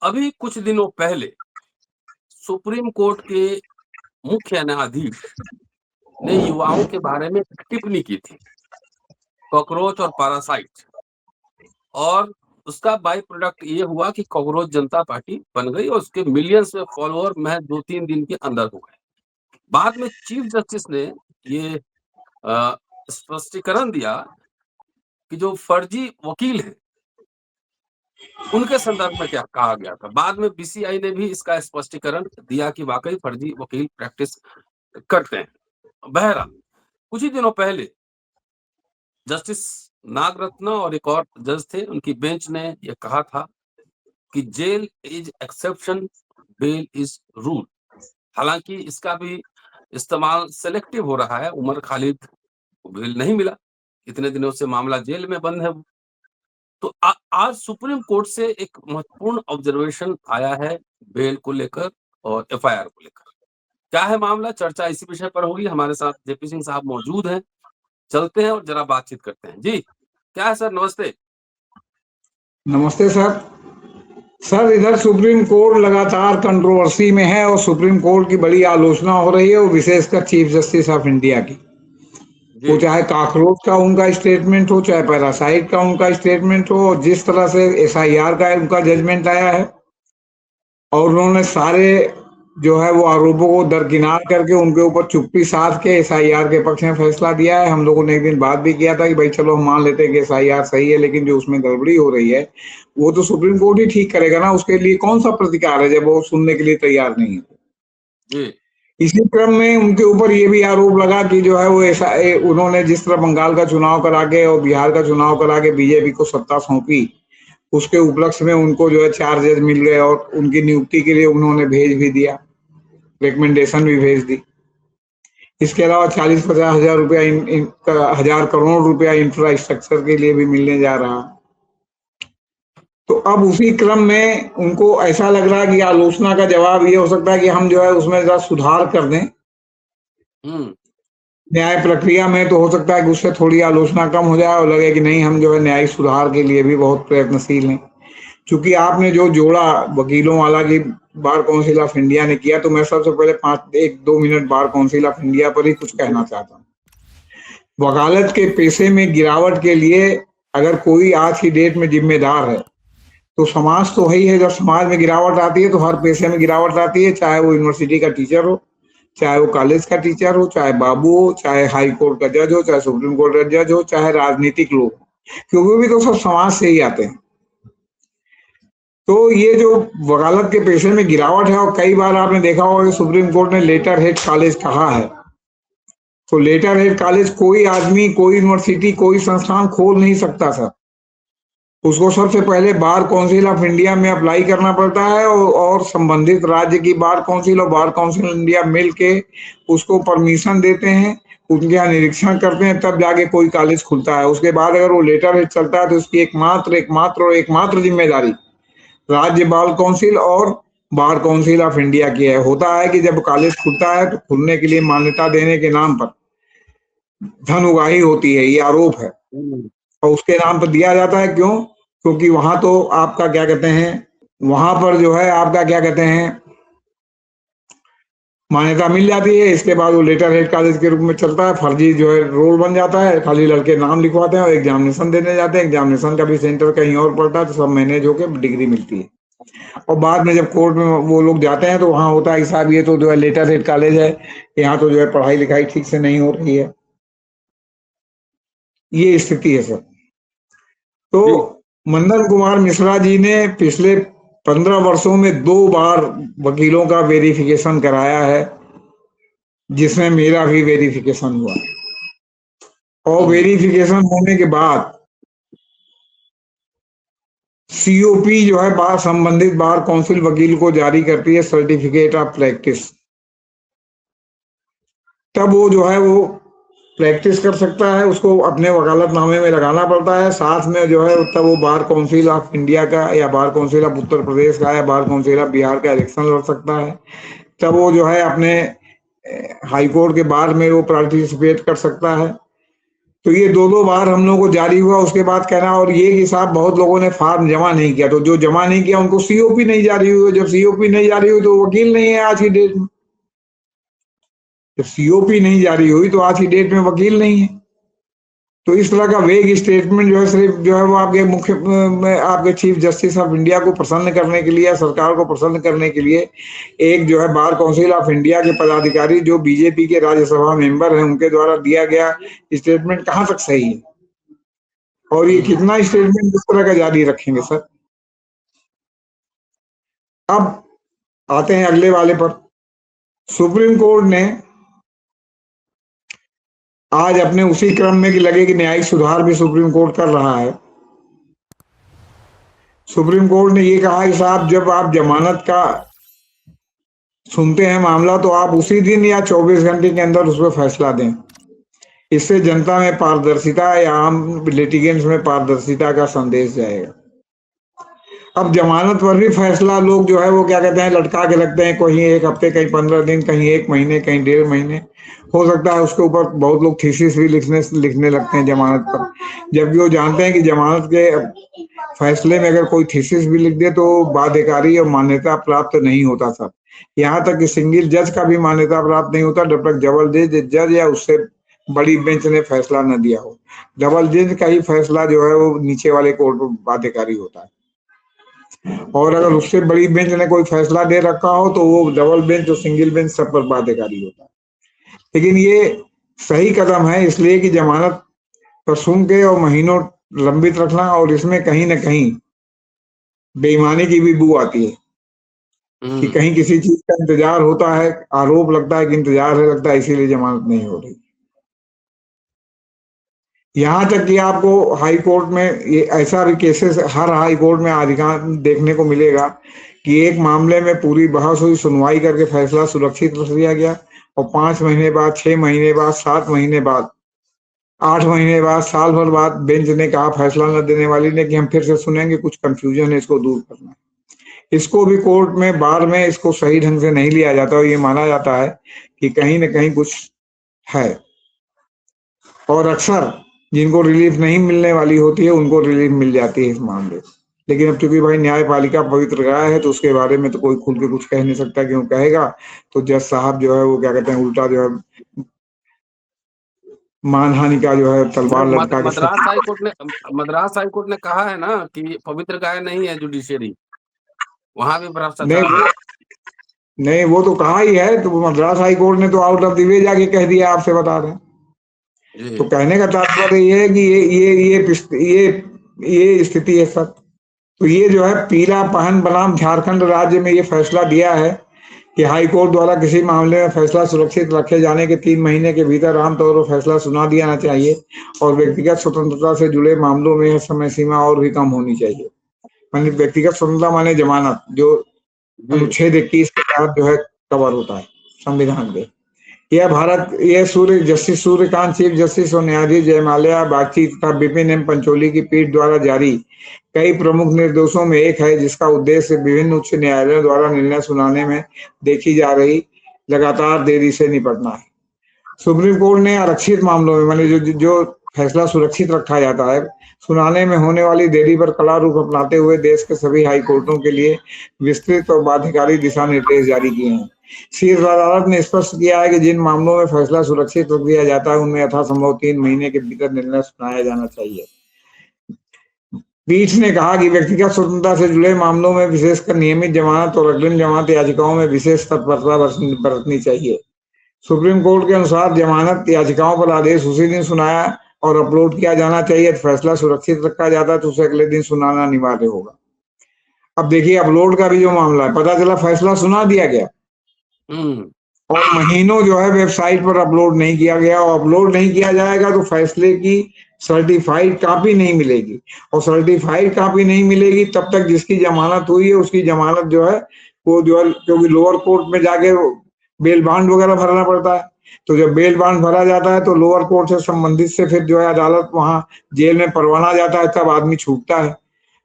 अभी कुछ दिनों पहले सुप्रीम कोर्ट के मुख्य न्यायाधीश ने युवाओं के बारे में टिप्पणी की थी, कॉकरोच और पैरासाइट, और उसका बाई प्रोडक्ट ये हुआ कि कॉकरोच जनता पार्टी बन गई और उसके मिलियंस में फॉलोअर महज 2-3 दिन के अंदर हो गए। बाद में चीफ जस्टिस ने ये स्पष्टीकरण दिया कि जो फर्जी वकील हैं, उनके संदर्भ में क्या कहा गया था। बाद में बीसीआई ने भी इसका स्पष्टीकरण दिया कि वाकई फर्जी वकील प्रैक्टिस करते हैं। बहरहाल, कुछ ही दिनों पहले जस्टिस नागरत्न और एक और जज थे, उनकी बेंच ने यह कहा था कि jail is exception, bail is rule. हालांकि इसका भी इस्तेमाल सेलेक्टिव हो रहा है। उमर खालिद को बेल नहीं मिला, इतने दिनों से मामला जेल में बंद है वो। तो आज सुप्रीम कोर्ट से एक महत्वपूर्ण ऑब्जर्वेशन आया है बेल को लेकर और एफआईआर को लेकर। क्या है मामला, चर्चा इसी विषय पर होगी। हमारे साथ जेपी सिंह साहब मौजूद हैं, चलते हैं और जरा बातचीत करते हैं। जी क्या है सर, नमस्ते। नमस्ते सर। सर, इधर सुप्रीम कोर्ट लगातार कंट्रोवर्सी में है और सुप्रीम कोर्ट की बड़ी आलोचना हो रही है, वो विशेषकर चीफ जस्टिस ऑफ इंडिया की। वो चाहे कॉकरोच का उनका स्टेटमेंट हो, चाहे पैरासाइट का उनका स्टेटमेंट हो, और जिस तरह से एसआईआर का उनका जजमेंट आया है, और उन्होंने सारे जो है वो आरोपों को दरकिनार करके उनके ऊपर चुप्पी साध के एसआईआर के पक्ष में फैसला दिया है। हम लोगों ने एक दिन बात भी किया था कि भाई चलो हम मान लेते हैं कि एसआईआर सही है, लेकिन जो उसमें गड़बड़ी हो रही है वो तो सुप्रीम कोर्ट ही ठीक करेगा ना, उसके लिए कौन सा प्रतिकार है जब वो सुनने के लिए तैयार नहीं है। इसी क्रम में उनके ऊपर ये भी आरोप लगा कि जो है वो ऐसा उन्होंने जिस तरह बंगाल का चुनाव करा के और बिहार का चुनाव करा के बीजेपी को सत्ता सौंपी, उसके उपलक्ष्य में उनको जो है 4 जज मिल गए और उनकी नियुक्ति के लिए उन्होंने भेज भी दिया, रिकमेंडेशन भी भेज दी। इसके अलावा 40-50 हजार रुपया हजार करोड़ रुपया इंफ्रास्ट्रक्चर के लिए भी मिलने जा रहा। तो अब उसी क्रम में उनको ऐसा लग रहा है कि आलोचना का जवाब ये हो सकता है कि हम जो है उसमें जरा सुधार कर दें। न्याय प्रक्रिया में तो हो सकता है कि उससे थोड़ी आलोचना कम हो जाए और लगे कि नहीं, हम जो है न्यायिक सुधार के लिए भी बहुत प्रयत्नशील हैं। क्योंकि आपने जो जोड़ा वकीलों वाला की बार काउंसिल ऑफ इंडिया ने किया, तो मैं सबसे पहले 1-2 minute bar council of India पर ही कुछ कहना चाहता हूँ। वकालत के पेशे में गिरावट के लिए अगर कोई आज की डेट में जिम्मेदार है तो समाज तो है ही है। जब समाज में गिरावट आती है तो हर पेशे में गिरावट आती है, चाहे वो यूनिवर्सिटी का टीचर हो, चाहे वो कॉलेज का टीचर हो, चाहे बाबू हो, चाहे हाई कोर्ट का जज हो, चाहे सुप्रीम कोर्ट का जज हो, चाहे राजनीतिक लोग, क्योंकि भी तो सब समाज से ही आते हैं। तो ये जो वकालत के पेशे में गिरावट है, और कई बार आपने देखा होगा कि सुप्रीम कोर्ट ने लेटर हेड कॉलेज कहा है, तो लेटर हेड कॉलेज कोई आदमी, कोई यूनिवर्सिटी, कोई संस्थान खोल नहीं सकता सर। उसको सबसे पहले बार काउंसिल ऑफ इंडिया में अप्लाई करना पड़ता है और संबंधित राज्य की बार काउंसिल और बार काउंसिल इंडिया मिल के उसको परमिशन देते हैं, उनके यहाँ निरीक्षण करते हैं, तब जाके कोई कॉलेज खुलता है। उसके बाद अगर वो लेटर हेड चलता है तो उसकी एकमात्र जिम्मेदारी राज्य बार काउंसिल और बार काउंसिल ऑफ इंडिया की है। होता है कि जब कॉलेज खुलता है तो खुलने के लिए मान्यता देने के नाम पर धन उगाही होती है, ये आरोप है, और उसके नाम पर दिया जाता है। क्यों? क्योंकि वहां तो आपका क्या कहते हैं, वहां पर जो है आपका क्या कहते हैं, मान्यता मिल जाती है। इसके बाद वो लेटर हेड कॉलेज के रूप में चलता है, फर्जी जो है रोल बन जाता है, खाली लड़के नाम लिखवाते हैं और एग्जामिनेशन देने जाते हैं। एग्जामिनेशन का भी सेंटर कहीं और पड़ता है, तो सब मैनेज होकर डिग्री मिलती है। और बाद में जब कोर्ट में वो लोग जाते हैं तो वहां होता है कि साहब ये तो जो है लेटर हेड कॉलेज है, यहाँ तो जो है पढ़ाई लिखाई ठीक से नहीं हो रही है। ये स्थिति है सर। तो मंदन कुमार मिश्रा जी ने पिछले 15 वर्षों में 2 बार वकीलों का वेरिफिकेशन कराया है, जिसमें मेरा भी वेरिफिकेशन हुआ, और वेरिफिकेशन होने के बाद सीओपी जो है बार संबंधित बार काउंसिल वकील को जारी करती है, सर्टिफिकेट ऑफ प्रैक्टिस। तब वो जो है वो प्रैक्टिस कर सकता है, उसको अपने वकालतनामे में लगाना पड़ता है। साथ में जो है तब वो बार काउंसिल ऑफ इंडिया का या bar council of Uttar Pradesh का या बार काउंसिल ऑफ बिहार का इलेक्शन लड़ सकता है। तब वो जो है अपने हाई कोर्ट के बार में वो पार्टिसिपेट कर सकता है। तो ये 2-2 बार हम लोगों को जारी हुआ, उसके बाद कहना और ये कि साहब बहुत लोगों ने फॉर्म जमा नहीं किया, तो जो जमा नहीं किया उनको सीओपी नहीं जारी हुई, जब सीओपी नहीं जारी हुई तो वकील नहीं है आज की डेट में। जब सीओपी नहीं जारी हुई तो आज की डेट में वकील नहीं है। तो इस तरह का वेग स्टेटमेंट जो है सिर्फ जो है वो आपके मुख्य आपके चीफ जस्टिस ऑफ इंडिया को प्रसन्न करने के लिए, सरकार को प्रसन्न करने के लिए, एक जो है बार काउंसिल ऑफ इंडिया के पदाधिकारी जो बीजेपी के राज्यसभा मेंबर हैं उनके द्वारा दिया गया स्टेटमेंट कहाँ तक सही है और ये कितना स्टेटमेंट किस तरह का जारी रखेंगे सर। अब आते हैं अगले वाले पर। सुप्रीम कोर्ट ने आज अपने उसी क्रम में कि लगे कि न्यायिक सुधार भी सुप्रीम कोर्ट कर रहा है, सुप्रीम कोर्ट ने ये कहा कि साहब जब आप जमानत का सुनते हैं मामला तो आप उसी दिन या 24 घंटे के अंदर उस पर फैसला दें। इससे जनता में पारदर्शिता या आम लिटिगेंट्स में पारदर्शिता का संदेश जाएगा। अब जमानत पर भी फैसला लोग जो है वो क्या कहते हैं लटका के रखते हैं, कहीं 1 हफ्ते, कहीं 15 दिन, कहीं 1 महीने, कहीं 1.5 महीने, हो सकता है उसके ऊपर बहुत लोग थीसिस भी लिखने लगते हैं जमानत पर, जबकि वो जानते हैं कि जमानत के फैसले में अगर कोई थीसिस भी लिख दे तो बाध्यकारी और मान्यता प्राप्त नहीं होता सर। यहाँ तक कि सिंगल जज का भी मान्यता प्राप्त नहीं होता जब तक डबल जज या उससे बड़ी बेंच ने फैसला न दिया हो। डबल जज का ही फैसला जो है वो नीचे वाले कोर्ट पर बाध्यकारी होता है, और अगर उससे बड़ी बेंच ने कोई फैसला दे रखा हो तो वो डबल बेंच और सिंगल बेंच सब पर बाध्यकारी होता है। लेकिन ये सही कदम है इसलिए कि जमानत पर सुन के और महीनों लंबित रखना, और इसमें कहीं ना कहीं बेईमानी की भी बू आती है कि कहीं किसी चीज का इंतजार होता है, आरोप लगता है कि इंतजार है, लगता है इसीलिए जमानत नहीं हो रही। यहाँ तक कि आपको हाई कोर्ट में ये ऐसा भी केसेस हर हाई कोर्ट में अधिकांश देखने को मिलेगा कि एक मामले में पूरी बहस हुई, सुनवाई करके फैसला सुरक्षित रख दिया गया और 5 महीने बाद, 6 महीने बाद, 7 महीने बाद, 8 महीने बाद, साल भर बाद बेंच ने कहा, फैसला न देने वाली ने, कि हम फिर से सुनेंगे, कुछ कंफ्यूजन है, इसको दूर करना है। इसको भी कोर्ट में बार में इसको सही ढंग से नहीं लिया जाता और ये माना जाता है कि कहीं ना कहीं कुछ है, और अक्सर जिनको रिलीफ नहीं मिलने वाली होती है उनको रिलीफ मिल जाती है इस मामले। लेकिन अब चूंकि भाई न्यायपालिका पवित्र राय है तो उसके बारे में तो कोई खुल के कुछ कह नहीं सकता, क्यों कहेगा तो जज साहब जो है वो क्या कहते हैं उल्टा जो है मानहानि का जो है तलवार लटका के मद्रास हाई कोर्ट ने कहा है ना कि पवित्र गाय नहीं है जुडिशियरी, वहां भी नहीं, भ्रष्टाचार नहीं वो तो कहा ही है, तो मद्रास हाई कोर्ट ने तो आउट ऑफ द वे जाके कह दिया, आपसे बता रहे हैं। तो कहने का तात्पर्य ये है कि ये स्थिति है सर। तो ये जो है पीला पहन बनाम झारखंड राज्य में ये फैसला दिया है कि हाई कोर्ट द्वारा किसी मामले में फैसला सुरक्षित रखे जाने के 3 महीने के भीतर आमतौर पर फैसला सुना दिया जाना चाहिए और व्यक्तिगत स्वतंत्रता से जुड़े मामलों में यह समय सीमा और भी कम होनी चाहिए। मानी व्यक्तिगत स्वतंत्रता माने जमानत, जो अनुच्छेद 21 के तहत जो है कवर होता है संविधान में। यह जस्टिस सूर्यकांत, चीफ जस्टिस और न्यायाधीश जयमाल्या बागची तथा विपिन एम पंचोली की पीठ द्वारा जारी कई प्रमुख निर्देशों में एक है, जिसका उद्देश्य विभिन्न उच्च न्यायालयों द्वारा निर्णय सुनाने में देखी जा रही लगातार देरी से निपटना है। सुप्रीम कोर्ट ने आरक्षित मामलों में माने जो फैसला सुरक्षित रखा जाता है, सुनाने में होने वाली देरी पर कड़ा रुख अपनाते हुए देश के सभी हाई कोर्टों के लिए विस्तृत और बाध्यकारी दिशा निर्देश जारी किए हैं। शीर्ष अदालत ने स्पष्ट किया है कि जिन मामलों में फैसला सुरक्षित रख दिया जाता है उनमें यथासंभव 3 महीने के भीतर निर्णय सुनाया जाना चाहिए। पीठ ने कहा कि व्यक्तिगत स्वतंत्रता से जुड़े मामलों में विशेषकर नियमित जमानत और अग्रिम जमानत याचिकाओं में विशेष तत्परता बरतनी चाहिए। सुप्रीम कोर्ट के अनुसार जमानत याचिकाओं पर आदेश उसी दिन सुनाया और अपलोड किया जाना चाहिए। फैसला सुरक्षित रखा जाता है तो उसे अगले दिन सुनाना अनिवार्य होगा। अब देखिए अपलोड का भी जो मामला है, पता चला फैसला सुना दिया गया और महीनों जो है वेबसाइट पर अपलोड नहीं किया गया, और अपलोड नहीं किया जाएगा तो फैसले की सर्टिफाइड कॉपी नहीं मिलेगी, और सर्टिफाइड कॉपी नहीं मिलेगी तब तक जिसकी जमानत हुई है उसकी जमानत जो है वो जो है, क्योंकि लोअर कोर्ट में जाके बेल बांड वगैरह भरना पड़ता है, तो जब बेल बांड भरा जाता है तो लोअर कोर्ट से संबंधित से फिर जो है अदालत वहां जेल में परवाना जाता है, तब आदमी छूटता है।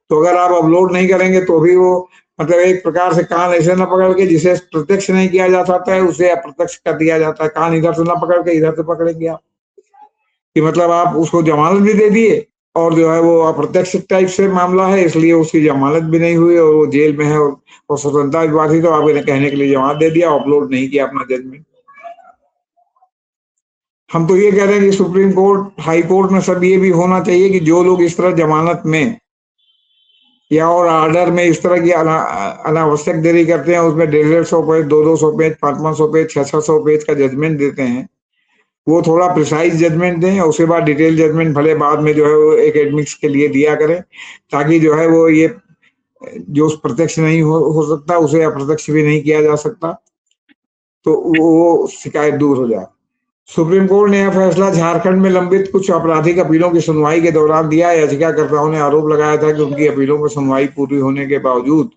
तो अगर आप अपलोड नहीं करेंगे तो भी वो मतलब एक प्रकार से कान ऐसे न पकड़ के, जिसे प्रत्यक्ष नहीं किया जा सकता है उसे अप्रत्यक्ष कर दिया जाता है। कान इधर से न पकड़ के इधर से पकड़ेंगे आप। कि मतलब आप उसको जमानत भी दे दिए और जो है वो अप्रत्यक्ष टाइप से मामला है, इसलिए उसकी जमानत भी नहीं हुई और वो जेल में है और स्वतंत्रता विवाद थी तो आपने कहने के लिए जवाब दे दिया, अपलोड नहीं किया अपना जजमेंट। हम तो ये कह रहे हैं कि सुप्रीम कोर्ट, हाई कोर्ट में सब ये भी होना चाहिए कि जो लोग इस तरह जमानत में या और ऑर्डर में इस तरह की अनावश्यक देरी करते हैं, उसमें 150 पेज, 200 पेज, 500 पेज, 600 पेज का जजमेंट देते हैं, वो थोड़ा प्रिसाइज जजमेंट दें और उसके बाद डिटेल जजमेंट भले बाद में जो है वो एकेडमिक्स के लिए दिया करें, ताकि जो है वो ये जो प्रत्यक्ष नहीं हो सकता उसे अप्रत्यक्ष भी नहीं किया जा सकता, तो वो शिकायत दूर हो जाए। सुप्रीम कोर्ट ने यह फैसला झारखंड में लंबित कुछ आपराधिक अपीलों की सुनवाई के दौरान दिया। याचिकाकर्ताओं ने आरोप लगाया था कि उनकी अपीलों पर सुनवाई पूरी होने के बावजूद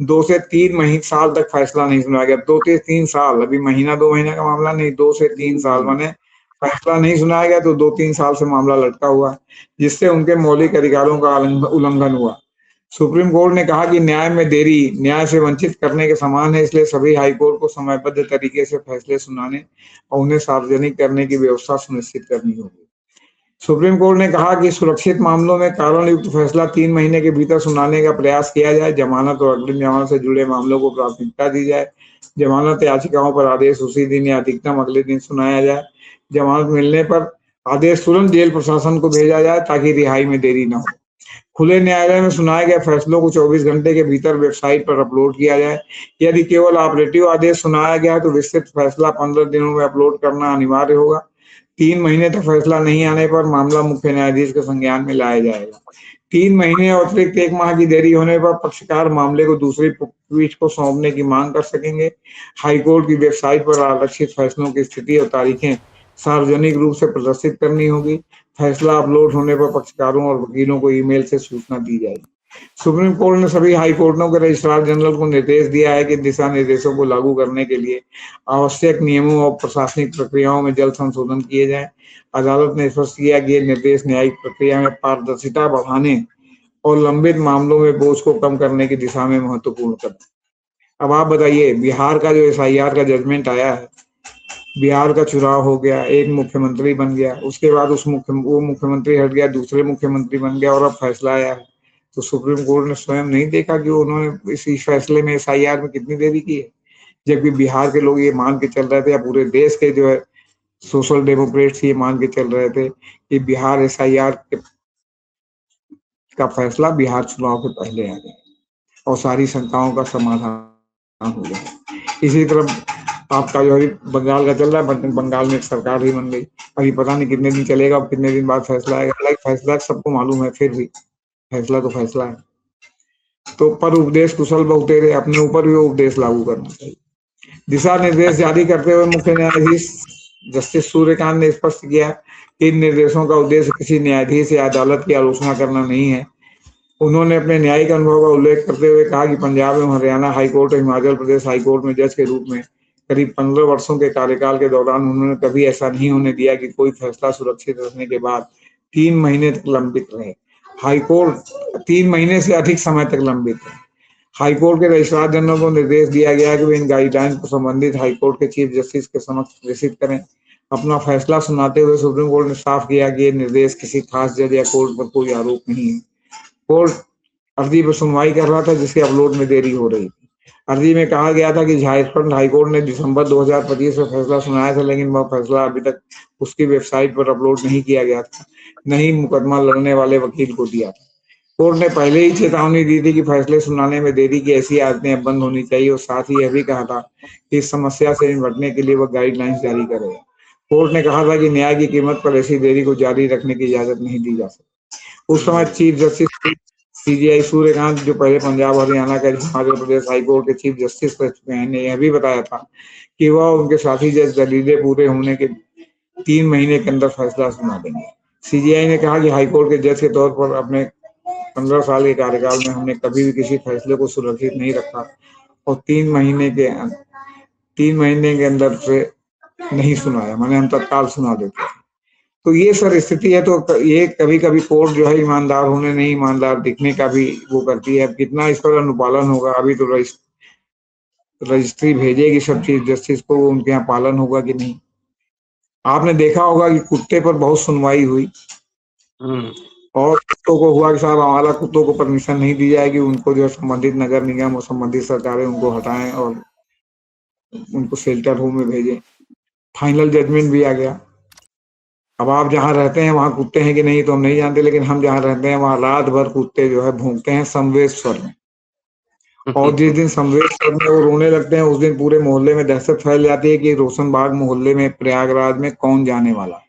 2 से 3 साल तक फैसला नहीं सुनाया गया। 2 से 3 साल, अभी महीना 2 महीने का मामला नहीं, 2 से 3 साल माने फैसला नहीं सुनाया गया तो 2-3 साल से मामला लटका हुआ है, जिससे उनके मौलिक अधिकारों का उल्लंघन हुआ। सुप्रीम कोर्ट ने कहा कि न्याय में देरी न्याय से वंचित करने के समान है, इसलिए सभी हाई कोर्ट को समयबद्ध तरीके से फैसले सुनाने और उन्हें सार्वजनिक करने की व्यवस्था सुनिश्चित करनी होगी। सुप्रीम कोर्ट ने कहा कि सुरक्षित मामलों में कारण युक्त फैसला 3 महीने के भीतर सुनाने का प्रयास किया जाए। जमानत और अग्रिम जमानत से जुड़े मामलों को प्राथमिकता दी जाए। जमानत याचिकाओं पर आदेश उसी दिन या अधिकतम अगले दिन सुनाया जाए। जमानत मिलने पर आदेश तुरंत जेल प्रशासन को भेजा जाए ताकि रिहाई में देरी न हो। खुले न्यायालय में सुनाए गए फैसलों को 24 घंटे के भीतर वेबसाइट पर अपलोड किया जाए। यदि केवल ऑपरेटिव आदेश सुनाया गया तो विस्तृत फैसला 15 दिनों में अपलोड करना अनिवार्य होगा। 3 महीने तक फैसला नहीं आने पर मामला मुख्य न्यायाधीश के संज्ञान में लाया जाएगा। 3 महीने और अतिरिक्त 1 माह की देरी होने पर पक्षकार मामले को दूसरी पीठ को सौंपने की मांग कर सकेंगे। हाईकोर्ट की वेबसाइट पर आरक्षित फैसलों की स्थिति और तारीखें सार्वजनिक रूप से प्रदर्शित करनी होगी। फैसला अपलोड होने पर पक्षकारों और वकीलों को ईमेल से सूचना दी जाएगी। सुप्रीम कोर्ट ने सभी हाई कोर्टों के रजिस्ट्रार जनरल को निर्देश दिया है कि दिशा निर्देशों को लागू करने के लिए आवश्यक नियमों और प्रशासनिक प्रक्रियाओं में जल्द संशोधन किए जाएं। अदालत ने स्पष्ट किया कि ये निर्देश न्यायिक प्रक्रिया में पारदर्शिता बढ़ाने और लंबित मामलों में बोझ को कम करने की दिशा में महत्वपूर्ण कदम। अब आप बताइए, बिहार का जो एसआईआर का जजमेंट आया है, बिहार का चुनाव हो गया, एक मुख्यमंत्री बन गया, उसके बाद वो मुख्यमंत्री हट गया, दूसरे मुख्यमंत्री बन गया और अब फैसला आया है। तो सुप्रीम कोर्ट ने स्वयं नहीं देखा कि उन्होंने इसी फैसले में एसआईआर में कितनी देरी की है, जबकि बिहार के लोग ये मान के चल रहे थे या पूरे देश के जो है सोशल डेमोक्रेट्स ये मान के चल रहे थे कि बिहार एसआईआर का फैसला बिहार चुनाव के पहले आ गया और सारी शंकाओं का समाधान हो गया। इसी तरह आपका जो है बंगाल का चल रहा है, बंगाल में एक सरकार ही बन गई। अभी पता नहीं कितने दिन चलेगा और कितने दिन बाद फैसला आएगा। हालांकि फैसला सबको मालूम है, फिर भी फैसला तो फैसला है। तो पर उपदेश कुशल बहुतेरे, अपने ऊपर भी वो उपदेश लागू करना चाहिए। दिशा निर्देश जारी करते हुए मुख्य न्यायाधीश जस्टिस सूर्यकांत ने स्पष्ट किया कि इन निर्देशों का उद्देश्य किसी न्यायाधीश या अदालत की आलोचना करना नहीं है। उन्होंने अपने न्यायिक अनुभव का उल्लेख करते हुए कहा कि पंजाब एवं हरियाणा हाईकोर्ट और हिमाचल प्रदेश हाईकोर्ट में जज के रूप में करीब 15 वर्षों के कार्यकाल के दौरान उन्होंने कभी ऐसा नहीं होने दिया कि कोई फैसला सुरक्षित रखने के बाद 3 महीने तक लंबित रहे। हाईकोर्ट 3 महीने से अधिक समय तक लंबित रहे। हाईकोर्ट के रजिस्ट्रार जनरल को निर्देश दिया गया कि वे इन गाइडलाइंस को संबंधित हाईकोर्ट के चीफ जस्टिस के समक्ष प्रेषित करें। अपना फैसला सुनाते हुए सुप्रीम कोर्ट ने साफ किया कि ये निर्देश किसी खास जज या कोर्ट पर कोई आरोप नहीं है। कोर्ट अर्जी पर सुनवाई कर रहा था जिसके अपलोड में देरी हो रही थी। अर्जी में कहा गया था कि झारखंड हाईकोर्ट ने दिसंबर 2025 में फैसला सुनाया था, लेकिन वह फैसला अभी तक उसकी वेबसाइट पर अपलोड नहीं किया गया था, नहीं मुकदमा लड़ने वाले वकील को दिया था। कोर्ट ने पहले ही चेतावनी दी थी कि फैसले सुनाने में देरी की ऐसी आदतें अब बंद होनी चाहिए और साथ ही यह भी कहा था कि इस समस्या से निपटने के लिए वह गाइडलाइंस जारी करेगा। कोर्ट ने कहा था कि न्याय की कीमत पर ऐसी देरी को जारी रखने की इजाजत नहीं दी जा सकती। उस समय चीफ जस्टिस सीजीआई सूर्यकांत, जो पहले पंजाब हरियाणा का हिमाचल प्रदेश हाईकोर्ट के चीफ जस्टिस रह चुके हैं, ने यह भी बताया था कि वह उनके साथी जज दलीलें पूरे होने के 3 महीने के अंदर फैसला सुना देंगे। सीजीआई ने कहा कि हाईकोर्ट के जज के तौर पर अपने 15 साल के कार्यकाल में हमने कभी भी किसी फैसले को सुरक्षित नहीं रखा और 3 महीने के अंदर से नहीं सुनाया, माने हम तत्काल सुना देते हैं। तो ये सर स्थिति है। तो ये कभी कभी कोर्ट जो है ईमानदार होने नहीं ईमानदार दिखने का भी वो करती है। अब कितना इस पर अनुपालन होगा, अभी तो रजिस्ट्री भेजेगी सब चीफ जस्टिस को, उनके यहाँ पालन होगा कि नहीं। आपने देखा होगा कि कुत्ते पर बहुत सुनवाई हुई और कुत्तों को हुआ कि साहब हमारा कुत्तों को परमिशन नहीं दी जाएगी, उनको जो है संबंधित नगर निगम और संबंधित सरकारें उनको हटाएं और उनको शेल्टर होम में भेजें। फाइनल जजमेंट भी आ गया। अब आप जहाँ रहते हैं वहाँ कुत्ते हैं कि नहीं तो हम नहीं जानते, लेकिन हम जहाँ रहते हैं वहाँ रात भर कुत्ते जो है भौंकते हैं समवेश्वर में। और जिस दिन समवेश्वर में वो रोने लगते हैं उस दिन पूरे मोहल्ले में दहशत फैल जाती है कि रोशनबाग मोहल्ले में प्रयागराज में कौन जाने वाला है,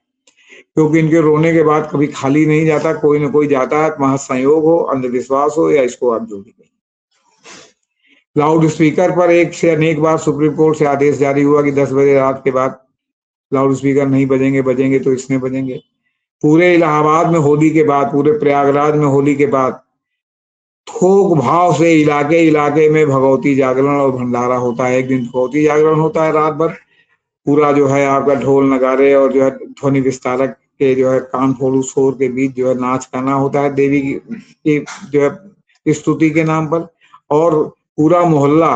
क्योंकि इनके रोने के बाद कभी खाली नहीं जाता, कोई ना कोई जाता है, वहां संयोग हो, अंधविश्वास हो या इसको आप जो भी कहें। लाउड स्पीकर पर एक से अनेक बार सुप्रीम कोर्ट से आदेश जारी हुआ कि 10 बजे रात के बाद लाउड स्पीकर नहीं बजेंगे, बजेंगे तो इसमें बजेंगे। पूरे इलाहाबाद में होली के बाद, पूरे प्रयागराज में होली के बाद थोक भाव से इलाके इलाके में भगवती जागरण और भंडारा होता है। एक दिन भगवती जागरण होता है रात भर, पूरा जो है आपका ढोल नगारे और जो है ध्वनि विस्तारक के जो है कान फोड़ू शोर के बीच जो है नाच गाना होता है देवी की जो है स्तुति के नाम पर। और पूरा मोहल्ला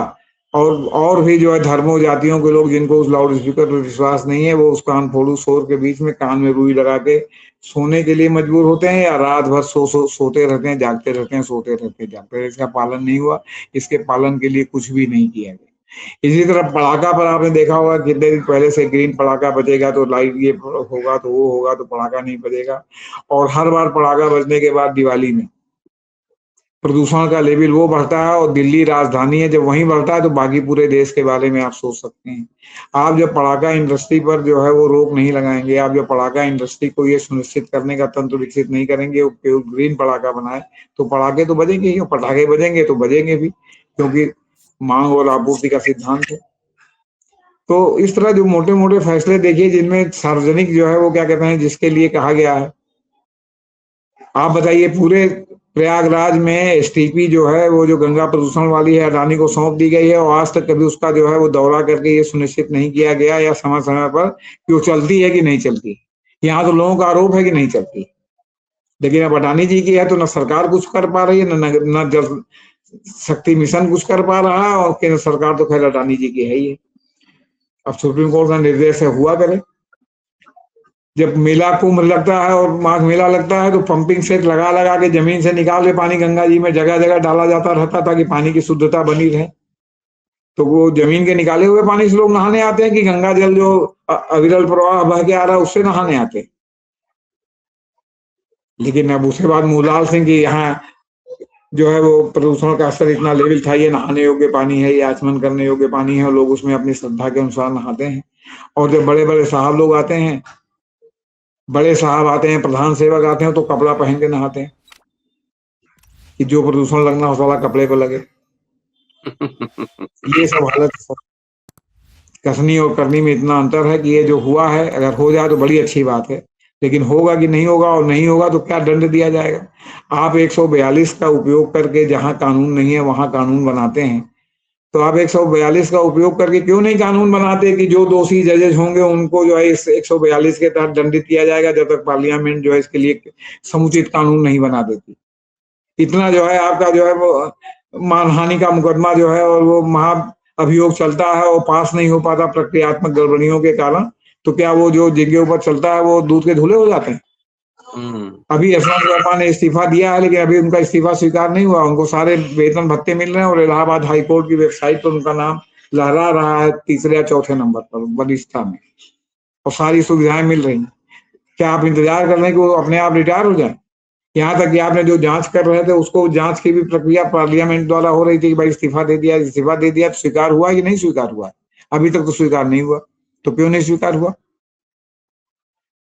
और भी जो है धर्मों जातियों के लोग जिनको उस लाउड स्पीकर पर विश्वास नहीं है, वो उस कान फोड़ू शोर के बीच में कान में रुई लगा के सोने के लिए मजबूर होते हैं या रात भर सोते रहते हैं, जागते रहते हैं, सोते रहते हैं, जागते रहते हैं। इसका पालन नहीं हुआ, इसके पालन के लिए कुछ भी नहीं किया गया। इसी तरह पड़ाका पर आपने देखा होगा कितने दिन पहले से ग्रीन पड़ाका बजेगा तो लाइट ये होगा तो वो होगा तो पड़ाका नहीं बजेगा। और हर बार पड़ाका बजने के बाद दिवाली में प्रदूषण का लेवल वो बढ़ता है और दिल्ली राजधानी है, जब वहीं बढ़ता है तो बाकी पूरे देश के बारे में आप सोच सकते हैं। आप जब पड़ाका इंडस्ट्री पर जो है वो रोक नहीं लगाएंगे, आप जब पड़ाका इंडस्ट्री को ये सुनिश्चित करने का तंत्र विकसित नहीं करेंगे ग्रीन पड़ाका बनाए तो पड़ाके तो बजेंगे ही, पटाखे बजेंगे तो बजेंगे भी, क्योंकि मांग और आपूर्ति का सिद्धांत है। तो इस तरह जो मोटे मोटे फैसले देखिए जिनमें सार्वजनिक जो है वो क्या कहते हैं जिसके लिए कहा गया है। आप बताइए पूरे प्रयागराज में एसटीपी जो है वो जो गंगा प्रदूषण वाली है अडानी को सौंप दी गई है और आज तक कभी उसका जो है वो दौरा करके ये सुनिश्चित नहीं किया गया या समय समय पर कि वो चलती है कि नहीं चलती। यहाँ तो लोगों का आरोप है कि नहीं चलती, लेकिन अब अडानी जी की है तो न सरकार कुछ कर पा रही है, न जल शक्ति मिशन कुछ कर पा रहा है, और केंद्र सरकार तो खैर अडानी जी की है ही है। अब सुप्रीम कोर्ट का निर्देश है हुआ करे। जब मेला कुंभ लगता है और माघ मेला लगता है तो पंपिंग सेट लगा लगा के जमीन से निकाल के पानी गंगा जी में जगह जगह डाला जाता रहता ताकि पानी की शुद्धता बनी रहे। तो वो जमीन के निकाले हुए पानी से लोग नहाने आते हैं कि गंगा जल जो अविरल प्रवाह बह के आ रहा है उससे नहाने आते हैं। लेकिन अब उसके बाद मूलाल सिंह की यहाँ जो है वो प्रदूषण का स्तर इतना लेवल था, ये नहाने योग्य पानी है, ये आचमन करने योग्य पानी है, और लोग उसमें अपनी श्रद्धा के अनुसार नहाते हैं। और जब बड़े बड़े साहब लोग आते हैं, बड़े साहब आते हैं, प्रधान सेवक आते हैं तो कपड़ा पहन के नहाते हैं कि जो प्रदूषण लगना हो साला कपड़े को लगे। ये सब हालत कसनी और करनी में इतना अंतर है कि ये जो हुआ है अगर हो जाए तो बड़ी अच्छी बात है, लेकिन होगा कि नहीं होगा, और नहीं होगा तो क्या दंड दिया जाएगा। आप 142 का उपयोग करके जहां कानून नहीं है वहां कानून बनाते हैं, तो आप 142 का उपयोग करके क्यों नहीं कानून बनाते कि जो दोषी जजेज होंगे उनको जो है इस 142 के तहत दंडित किया जाएगा, जब तक पार्लियामेंट जो है इसके लिए समुचित कानून नहीं बना देती। इतना जो है आपका जो है वो मानहानि का मुकदमा जो है और वो महा अभियोग चलता है और पास नहीं हो पाता प्रक्रियात्मक गड़बड़ियों के कारण, तो क्या वो जो जिनके ऊपर चलता है वो दूध के धुले हो जाते हैं। अभी यशवंत वर्मा ने इस्तीफा दिया है, लेकिन अभी उनका इस्तीफा स्वीकार नहीं हुआ, उनको सारे वेतन भत्ते मिल रहे हैं और इलाहाबाद हाईकोर्ट की वेबसाइट पर उनका नाम लहरा रहा है 3 या 4 नंबर पर वरिष्ठता में, और सारी सुविधाएं मिल रही हैं। क्या आप इंतजार कर रहे हैं कि वो अपने आप रिटायर हो जाए? यहाँ तक कि आपने जो जांच कर रहे थे उसको जांच की भी प्रक्रिया पार्लियामेंट द्वारा हो रही थी कि भाई इस्तीफा दे दिया, इस्तीफा दे दिया, तो स्वीकार हुआ कि नहीं स्वीकार हुआ? अभी तक तो स्वीकार नहीं हुआ। तो क्यों नहीं स्वीकार हुआ?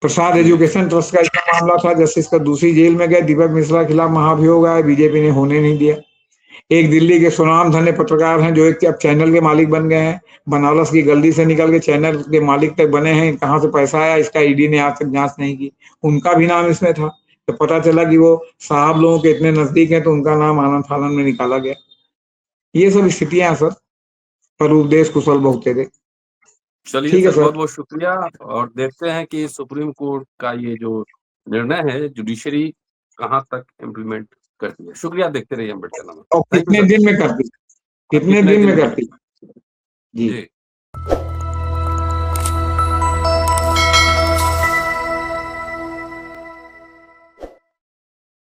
प्रसाद एजुकेशन ट्रस्ट का इसका मामला था, जस्टिस कद्दूसी जेल में गए, दीपक मिश्रा के खिलाफ महाभियोग आया, बीजेपी ने होने नहीं दिया। एक दिल्ली के सुनाम धन्य पत्रकार हैं जो एक अब चैनल के मालिक बन गए हैं, बनारस की गली से निकल के चैनल के मालिक तक बने हैं, कहाँ से पैसा आया इसका ईडी ने आज तक जांच नहीं की, उनका भी नाम इसमें था। तो पता चला कि वो साहब लोगों के इतने नजदीक हैं तो उनका नाम आनंद फानन में निकाला गया। ये सब स्थितियां सर, पर उपदेश कुशल बहुत तेरे। चलिए ठीक है सर, सर। बहुत बहुत शुक्रिया, और देखते हैं कि सुप्रीम कोर्ट का ये जो निर्णय है जुडिशरी कहाँ तक इम्प्लीमेंट करती है। शुक्रिया, देखते रहिए अम्बेडकर नामा। और थैंक यू कितने सर। दिन में करती, कितने कितने दिन दिन में में करती? जी। जी।